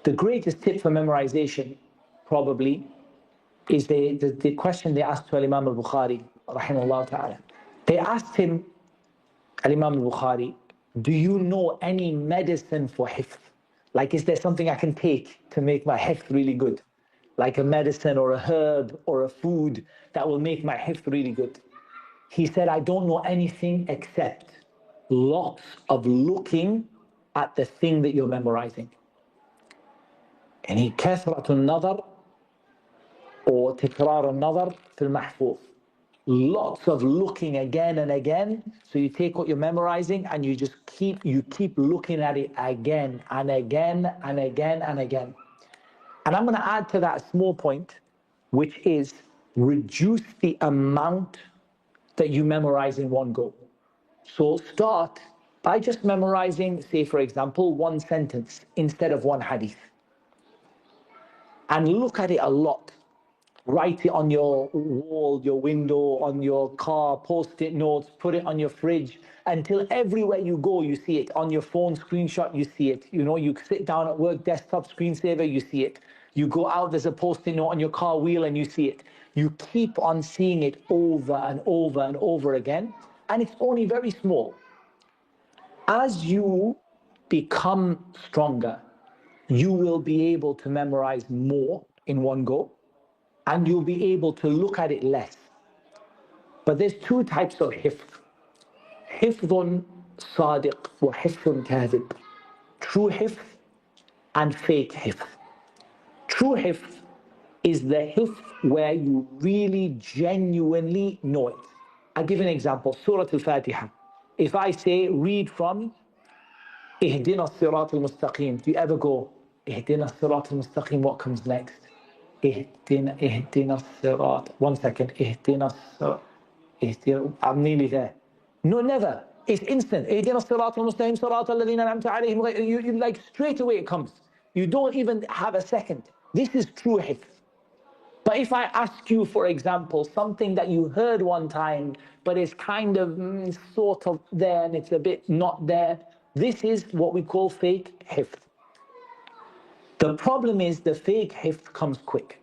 The greatest tip for memorization, probably, is the question they asked to Imam al-Bukhari, rahimahullah ta'ala. They asked him, Imam al-Bukhari, do you know any medicine for hifz? Like, is there something I can take to make my hifz really good? Like a medicine or a herb or a food that will make my hifz really good. He said, I don't know anything except lots of looking at the thing that you're memorizing. And he كثرة النظر or تكرار النظر في المحفوظ. Lots of looking again and again. So you take what you're memorizing and you just keep looking at it again and again and again and again. And I'm going to add to that a small point, which is reduce the amount that you memorize in one go. So start by just memorizing, say for example, one sentence instead of one hadith. And look at it a lot. Write it on your wall, your window, on your car, post-it notes, put it on your fridge, until everywhere you go, you see it. On your phone screenshot, you see it. You know, you sit down at work, desktop screensaver, you see it. You go out, there's a post-it note on your car wheel and you see it. You keep on seeing it over and over and over again, and it's only very small. As you become stronger, you will be able to memorize more in one go, and you'll be able to look at it less. But there's two types of hifz. Hifzun sadiq wa hifzun kadhib. True hifz and fake hifz. True hifz is the hifz where you really genuinely know it. I'll give an example. Surah Al-Fatiha. If I say, read from Ihdina as-sirat al-mustaqim, do you ever go, Ihdina as-sirat al-mustaqim, what comes next? Ihdina as-sirat. 1 second. Ihdina as-sirat. I'm nearly there. No, never. It's instant. Ihdina as-sirat al-mustaqim, sirat alladhina an'amta alayhim. You like straight away it comes. You don't even have a second. This is true hifz. But if I ask you, for example, something that you heard one time, but it's kind of sort of there and it's a bit not there, this is what we call fake hifz. The problem is the fake hifz comes quick.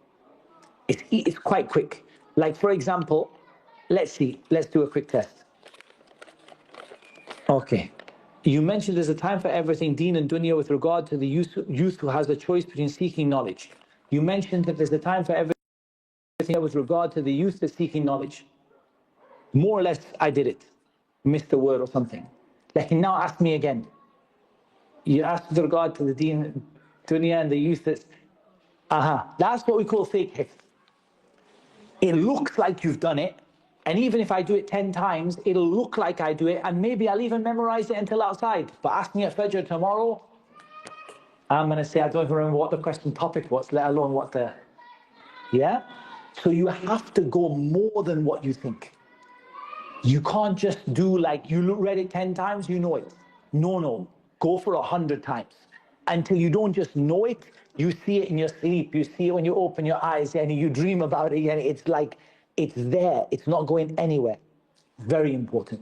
It's quite quick. Like, for example, let's do a quick test. Okay. You mentioned there's a time for everything, deen and dunya, with regard to the youth who has a choice between seeking knowledge. You mentioned that there's a time for everything with regard to the youth that's seeking knowledge. More or less, I did it. Missed a word or something. Like, now ask me again. You asked with regard to the deen, dunya, and the youth that's... That's what we call fake hifz. It looks like you've done it, and even if I do it 10 times, it'll look like I do it, and maybe I'll even memorize it until outside. But ask me at Fajr tomorrow, I'm going to say I don't even remember what the question topic was, let alone what the... Yeah? So you have to go more than what you think. You can't just do like, you read it 10 times, you know it. No. Go for 100 times. Until you don't just know it, you see it in your sleep, you see it when you open your eyes, and you dream about it, and it's like, it's there, it's not going anywhere. Very important.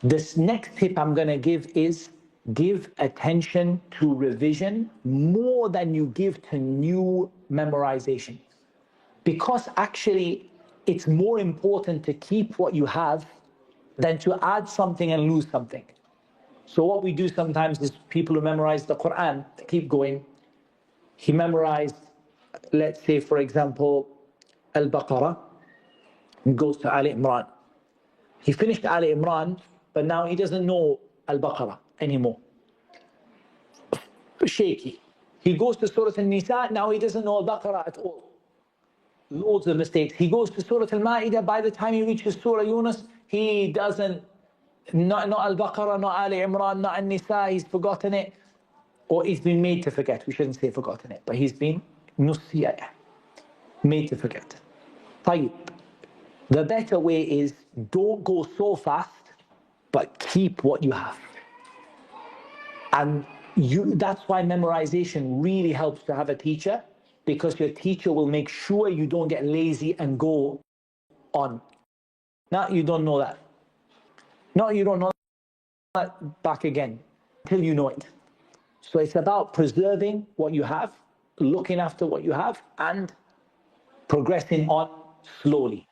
This next tip I'm going to give is, give attention to revision more than you give to new memorization. Because actually, it's more important to keep what you have than to add something and lose something. So what we do sometimes is people who memorize the Quran, they keep going. He memorized, let's say for example, Al-Baqarah, and goes to Ali Imran. He finished Ali Imran, but now he doesn't know Al-Baqarah anymore. Shaky. He goes to Surah Al-Nisa, now he doesn't know Al-Baqarah at all. Loads of mistakes. He goes to Surah Al-Ma'idah, by the time he reaches Surah Yunus, he doesn't, not Al-Baqarah, not Ali Imran, not Al-Nisa, he's forgotten it. Or he's been made to forget. We shouldn't say forgotten it, but he's been nusiya, made to forget. طيب. The better way is, don't go so fast, but keep what you have. And that's why memorization really helps to have a teacher, because your teacher will make sure you don't get lazy and go on. Now you don't know that. No, you don't know that, back again, till you know it. So it's about preserving what you have, looking after what you have, and progressing on slowly.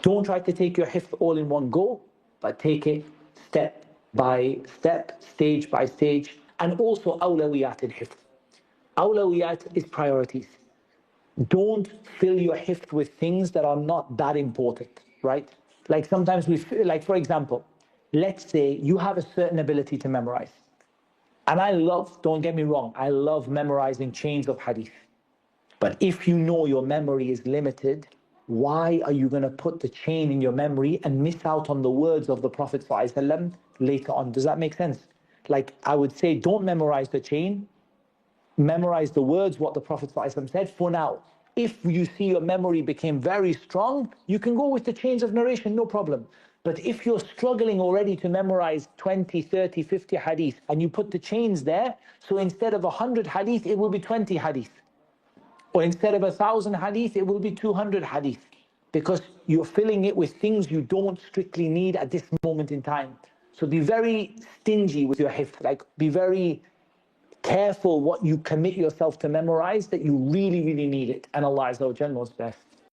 Don't try to take your hifz all in one go, but take it step by step, stage by stage, and also awlawiyat in hifz. Awlawiyat is priorities. Don't fill your hifz with things that are not that important, right? Like sometimes we feel, like for example, let's say you have a certain ability to memorize. And I love, don't get me wrong, I love memorizing chains of hadith. But if you know your memory is limited, why are you going to put the chain in your memory and miss out on the words of the Prophet ﷺ later on? Does that make sense? Like I would say, don't memorize the chain, memorize the words, what the Prophet ﷺ said for now. If you see your memory became very strong, you can go with the chains of narration, no problem. But if you're struggling already to memorize 20, 30, 50 hadith, and you put the chains there, so instead of 100 hadith, it will be 20 hadith. Or instead of 1,000 hadith, it will be 200 hadith. Because you're filling it with things you don't strictly need at this moment in time. So be very stingy with your hifz, like be very careful what you commit yourself to memorize, that you really, really need it. And Allah Azza wa Jalla knows best.